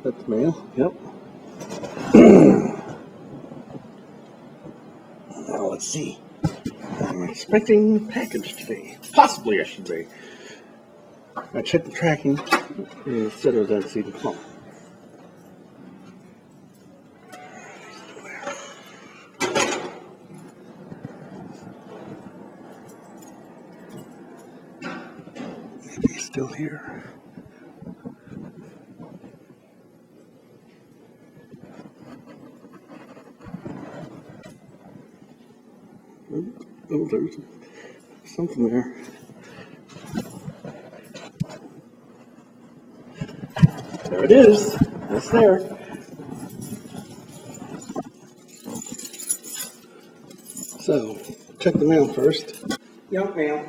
That's the mail. Yep. Now let's see. I'm expecting a package today. Possibly, I should say. I checked the tracking and it said it was at Seed and Plum. Maybe he's still here. Oh, there's something there. There it is. It's there. So, check the mail first. Junk mail.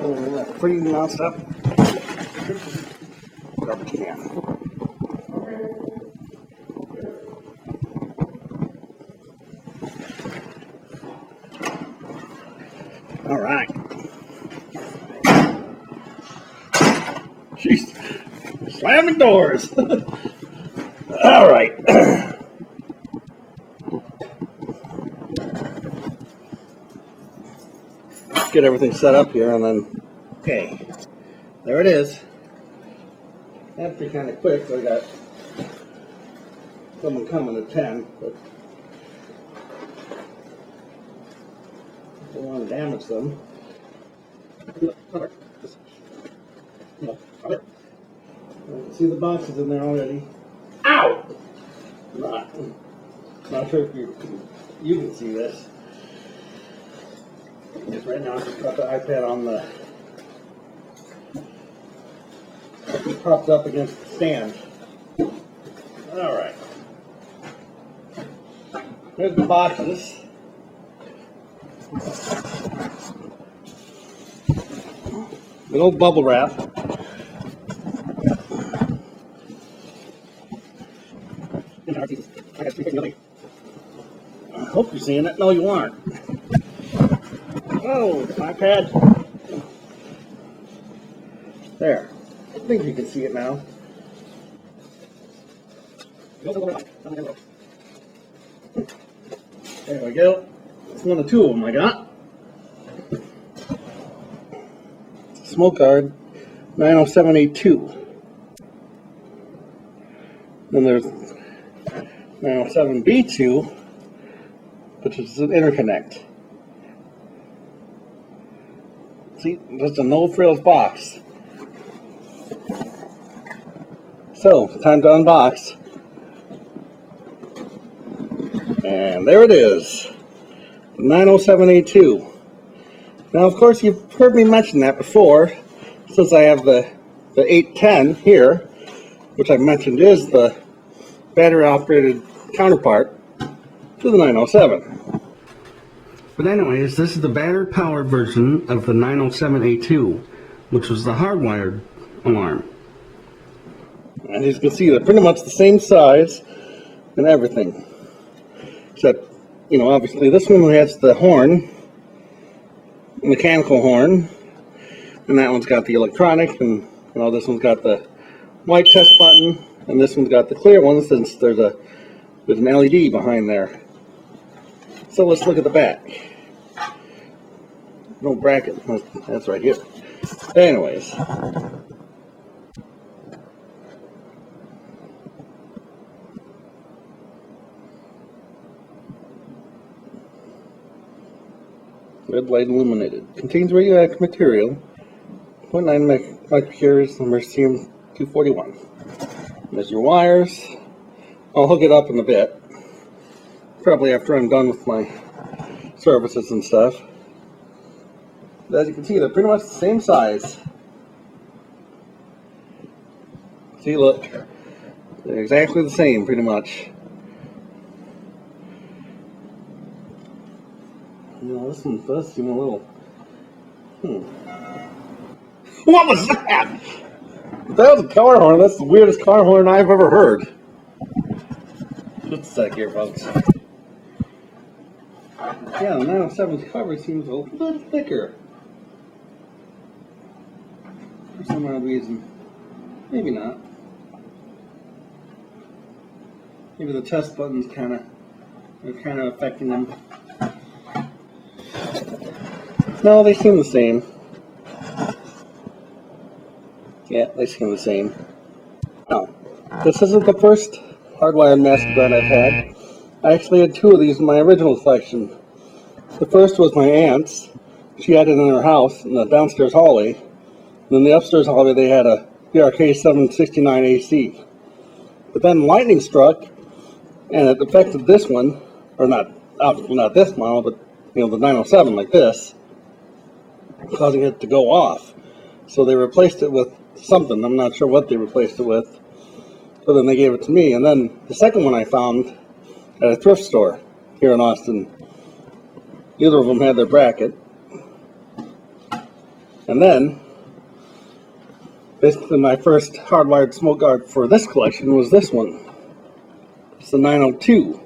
Oh, that pretty mouse up. Garbage can. All right. Jeez, slamming doors. All right. Get everything set up here and then, okay, there it is. I have to be kind of quick, so I got someone coming at 10, but I don't want to damage them. See the boxes in there already. Ow! Not sure if you can see this. Just right now, I just got the iPad on the propped up against the stand. All right. There's the boxes. An old bubble wrap. I hope you're seeing it. No, you aren't. Oh, iPad. There. I think you can see it now. There we go. It's one of two of them I got. SmokeGard 90782. Then there's 907B2, which is an interconnect. See, just a no frills box. So, time to unbox. And there it is, the 90782. Now, of course, you've heard me mention that before, since I have the 810 here, which I mentioned is the battery-operated counterpart to the 907. But anyways, this is the battery-powered version of the 907A2, which was the hardwired alarm. And as you can see, they're pretty much the same size and everything. Except, you know, obviously this one has the horn, mechanical horn, and that one's got the electronic, and you know, this one's got the white test button, and this one's got the clear one since there's an LED behind there. So let's look at the back. No bracket, that's right here. Anyways. Red light illuminated. Contains radioactive material. 0.9 microcuries, mercurium 241. There's your wires. I'll hook it up in a bit. Probably after I'm done with my services and stuff. But as you can see, they're pretty much the same size. See, look. They're exactly the same, pretty much. You know, this one does seem a little... What was that? That was a car horn. That's the weirdest car horn I've ever heard. Just a sec here, folks. Yeah, the 907's cover seems a little thicker. For some odd reason. Maybe not. Maybe the test buttons are kind of affecting them. No, they seem the same. Yeah, they seem the same. No, this isn't the first hardwired master guard I've had. I actually had two of these in my original collection. The first was my aunt's. She had it in her house in the downstairs hallway. And in the upstairs hallway they had a PRK 769 AC. But then lightning struck and it affected this one, or not, obviously not this model, but the 907 like this, causing it to go off. So they replaced it with something. I'm not sure what they replaced it with. So then they gave it to me. And then the second one I found at a thrift store here in Austin. Neither of them had their bracket. And then, basically my first hardwired smoke guard for this collection was this one. It's the 902,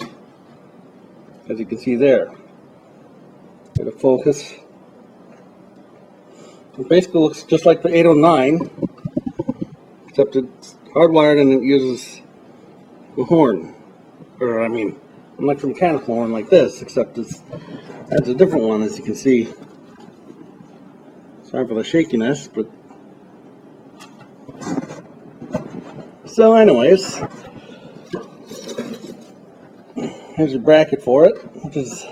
as you can see there. Get a focus. It basically looks just like the 809, except it's hardwired and it uses a horn. Or, I mean, an electromechanical horn like this, except it's a different one, as you can see. Sorry for the shakiness, but... So anyways, here's your bracket for it, which is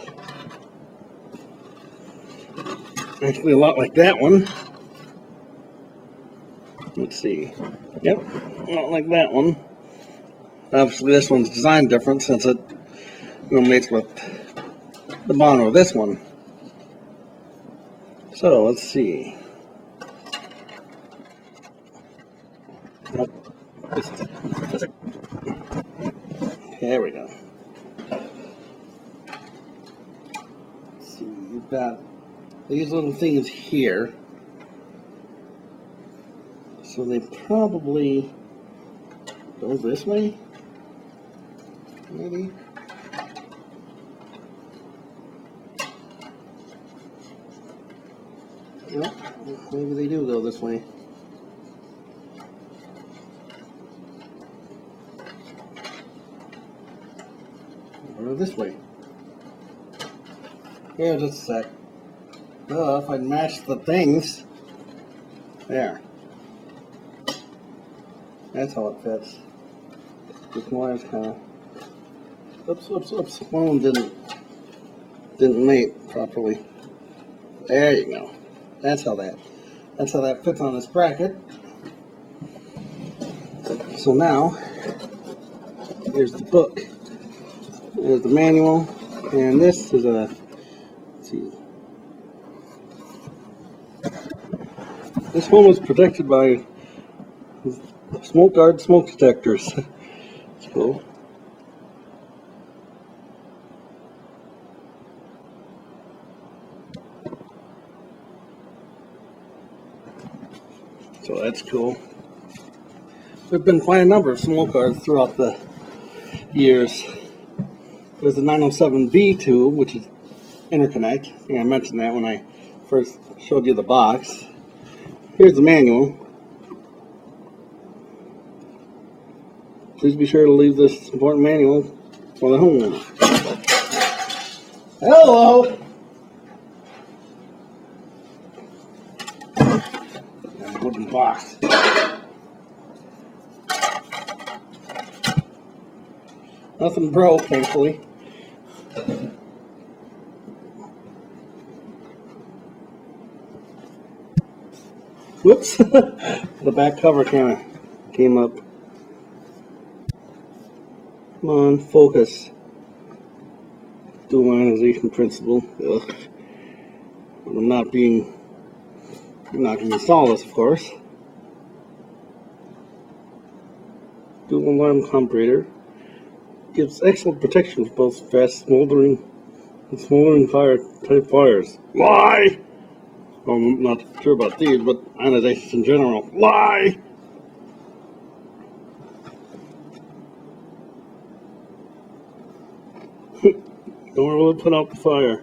actually a lot like that one. Let's see. Yep, a lot like that one. Obviously this one's designed different since it mates with the bottom of this one. So let's see. Nope. There we go. Let's see, you've got these little things here. So they probably go this way, maybe. Yep, maybe they do go this way. Or this way. Here, just a sec. If I'd match the things. There. That's how it fits. This wire's kind of... Oops. One of them didn't mate properly. There you go. That's how that fits on this bracket. So now, here's the book. There's the manual, and this is a, let's see. This one was protected by SmokeGard smoke detectors. That's cool. So that's cool. There've been quite a number of smoke guards throughout the years. There's the 907B tube, which is interconnect. I think I mentioned that when I first showed you the box. Here's the manual. Please be sure to leave this important manual for the homeowner. Hello! Wooden box. Nothing broke, thankfully. Whoops! The back cover kind of came up. Come on, focus. Dual ionization principle. Ugh. I'm not going to install this, of course. Dual alarm comparator. Gives excellent protection for both fast smoldering and smoldering fire type fires. Lie! Well, I'm not sure about these, but ionizations in general. Lie! Don't really put out the fire.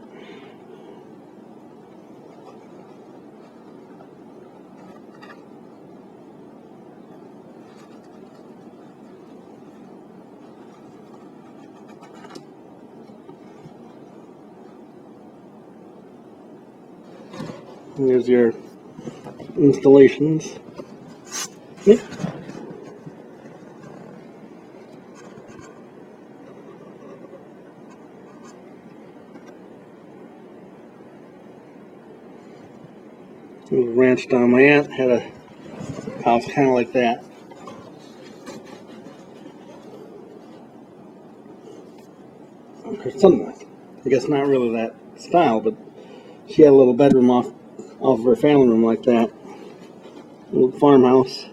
Here's your installations. Yep. It was ranch down. My aunt had a house kind of like that. Or something like, I guess not really that style, but she had a little bedroom off of her family room like that. A little farmhouse.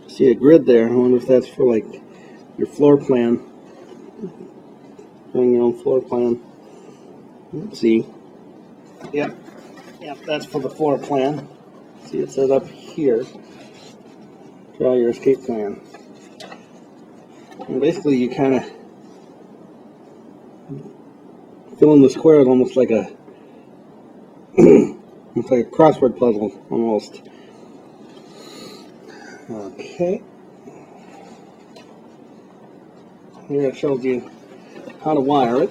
See a grid there. I wonder if that's for like your floor plan. Doing your own floor plan. Let's see. Yep, that's for the floor plan. See, it says up here, draw your escape plan. And basically, you kind of fill in the squares almost like a it's like a crossword puzzle almost. Okay. Here it shows you how to wire it.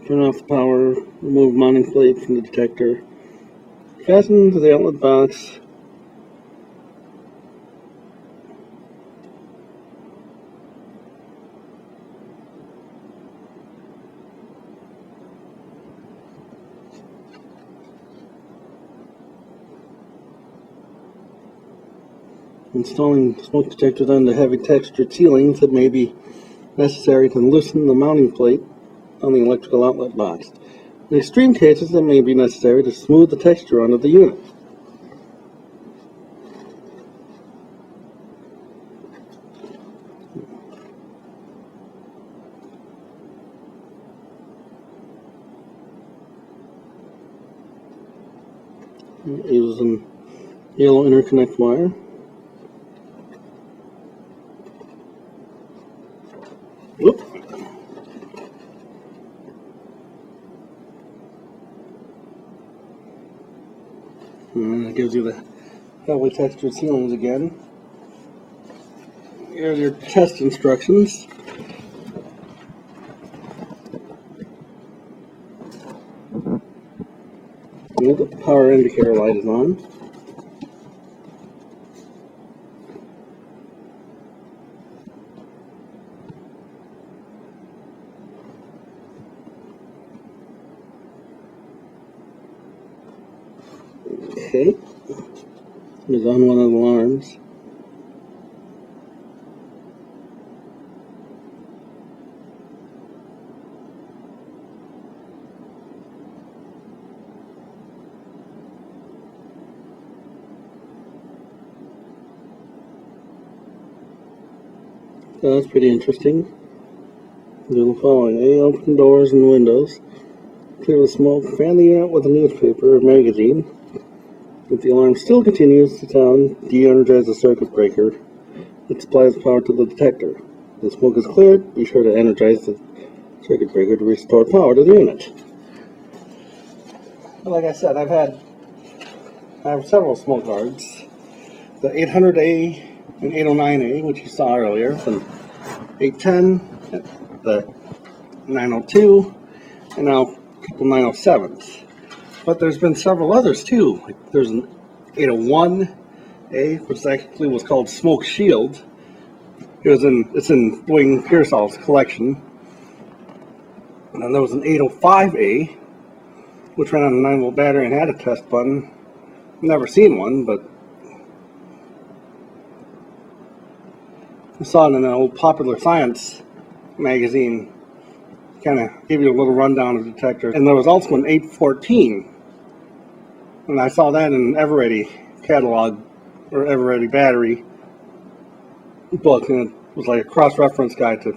Turn off the power, remove mounting plate from the detector, fasten to the outlet box. Installing smoke detectors on the heavy textured ceilings, it may be necessary to loosen the mounting plate on the electrical outlet box. In extreme cases, it may be necessary to smooth the texture onto the unit. Using yellow interconnect wire. Whoop. And it gives you the heavily textured ceilings again. Here's your test instructions. And the power indicator light is on. Okay, it's on one of the alarms. So that's pretty interesting. Do the following: A, open doors and windows, clear the smoke, fan the unit with a newspaper or magazine. If the alarm still continues to sound, de-energize the circuit breaker that supplies power to the detector. If the smoke is cleared, be sure to energize the circuit breaker to restore power to the unit. Like I said, I have several SmokeGards. The 800A and 809A, which you saw earlier, the 810, the 902, and now a couple 907s. But there's been several others too. Like there's an 801A, which actually was called Smoke Shield. It's in Dwayne Pearsall's collection. And then there was an 805A, which ran on a 9-volt battery and had a test button. Never seen one, but I saw it in an old Popular Science magazine. Kind of give you a little rundown of the detector. And there was also an 814. And I saw that in Eveready catalog, or Eveready battery book, and it was like a cross-reference guide to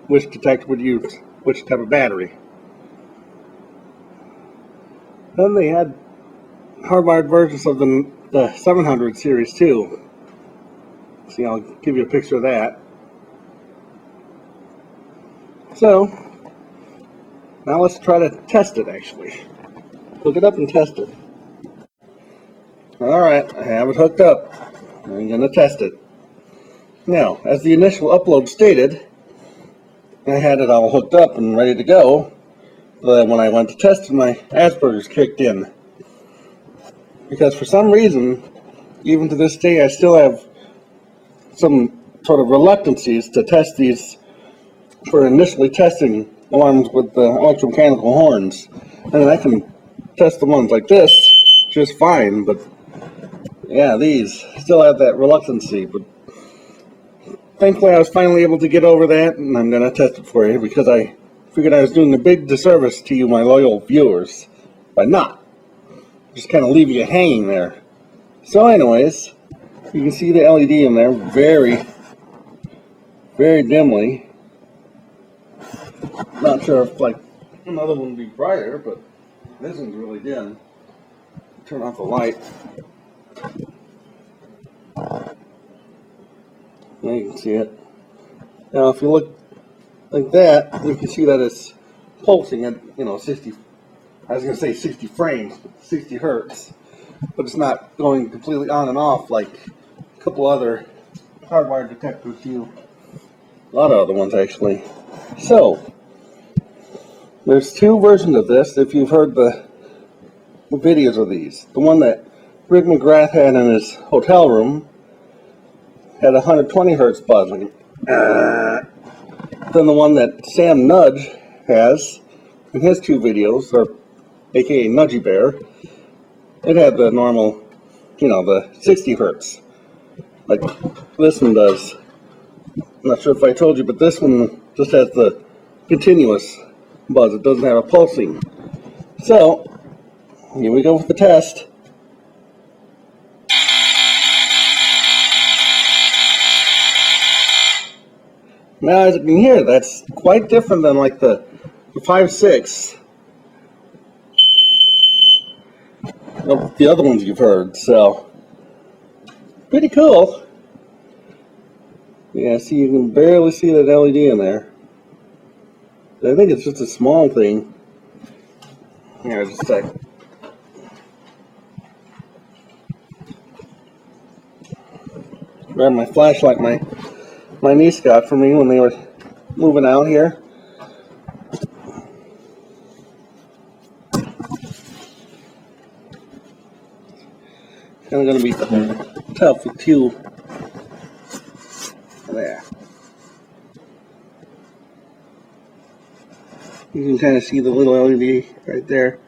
which detector would use which type of battery. Then they had hardwired versions of the 700 series too. See, I'll give you a picture of that. So, now let's try to test it actually. Hook it up and test it. Alright, I have it hooked up. I'm going to test it. Now, as the initial upload stated, I had it all hooked up and ready to go, then when I went to test it, my Asperger's kicked in. Because for some reason, even to this day, I still have some sort of reluctancies to test these for initially testing alarms with the electromechanical horns. I mean, I can test the ones like this just fine, but yeah, these still have that reluctancy. But thankfully, I was finally able to get over that, and I'm going to test it for you because I figured I was doing a big disservice to you, my loyal viewers, by not just kind of leave you hanging there. So anyways, you can see the LED in there very, very dimly. Not sure if like another one would be brighter, but this one's really dim. Turn off the light. Now you can see it. Now if you look like that, you can see that it's pulsing at, 60, I was going to say 60 frames, 60 hertz. But it's not going completely on and off like a couple other hardwired detectors do. A lot of other ones actually. So, there's two versions of this if you've heard the videos of these. The one that Rick McGrath had in his hotel room had 120 hertz buzz. Like, Then the one that Sam Nudge has in his two videos, or aka Nudgy Bear, it had the normal, the 60 hertz, like this one does. I'm not sure if I told you, but this one just has the continuous buzz. It doesn't have a pulsing. So, here we go with the test. Now, as you can hear, that's quite different than like the 5.6 of the other ones you've heard. So, pretty cool. Yeah, see, you can barely see that LED in there. I think it's just a small thing. Here, just a sec. Grab my flashlight my niece got for me when they were moving out here. Kind of going to be tough with two. There. You can kind of see the little LED right there.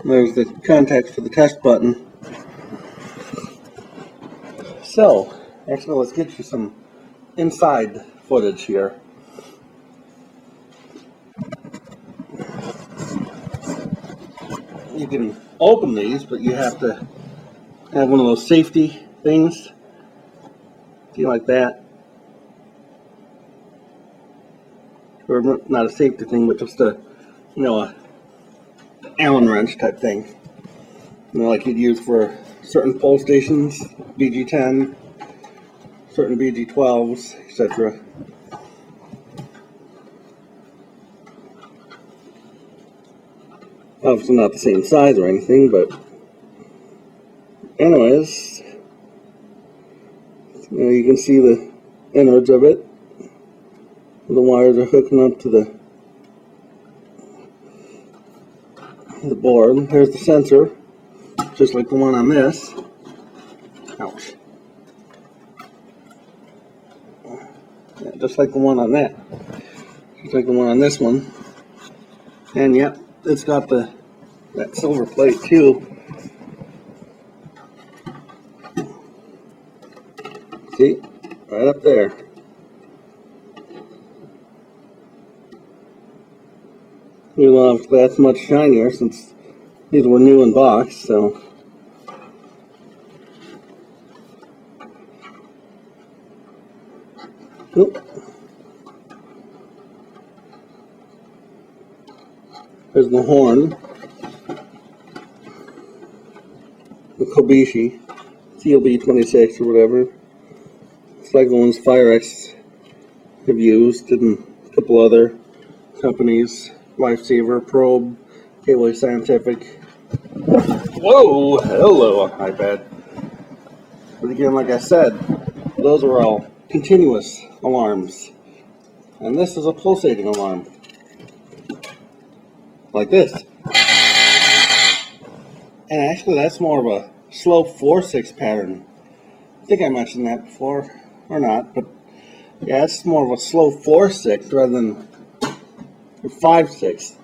There's the contact for the test button. So, actually, let's get you some inside footage here. You can open these, but you have to have one of those safety things. See, like that. Or not a safety thing, but just a, a Allen wrench type thing. Like you'd use for certain pole stations, BG10, certain BG12s, etc. Obviously not the same size or anything, but anyways, you can see the innards of it. The wires are hooking up to the board. There's the sensor, just like the one on this. Ouch. Yeah, just like the one on that. Just like the one on this one. And yep, it's got that silver plate too. See? Right up there. Well, that's much shinier since these were new in box, so. Oop. There's the horn, the Kobayashi, CLB26 or whatever. It's like the ones Firex have used, and a couple other companies. Lifesaver, Probe, Gateway Scientific. Whoa! Hello, iPad. But again, like I said, those are all continuous alarms. And this is a pulsating alarm. like this. And actually that's more of a slow 4/6 pattern. I think I mentioned that before, or not, but yeah, it's more of a slow 4/6 rather than 5/6.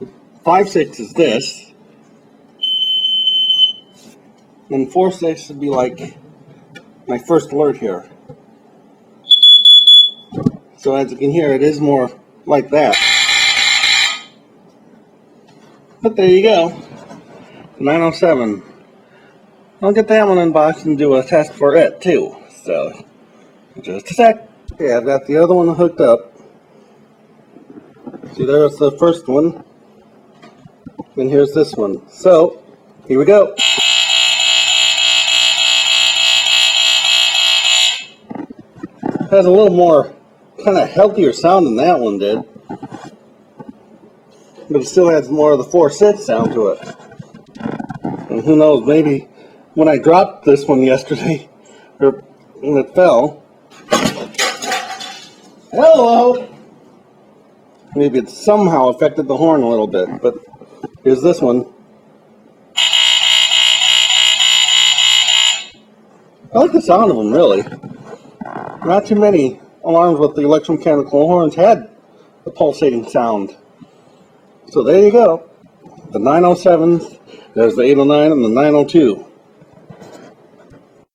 5/6 is this, and 4/6 would be like my first alert here. So as you can hear, it is more like that. But there you go, 907. I'll get that one unboxed and do a test for it too. So, just a sec. Okay, I've got the other one hooked up. See, there's the first one. And here's this one. So, here we go. It has a little more kind of healthier sound than that one did. But it still has more of the 4/6 sound to it. And who knows, maybe when I dropped this one yesterday, or when it fell, hello! Maybe it somehow affected the horn a little bit, but here's this one. I like the sound of them, really. Not too many alarms with the electromechanical horns had the pulsating sound. So there you go. The 907, there's the 809 and the 902.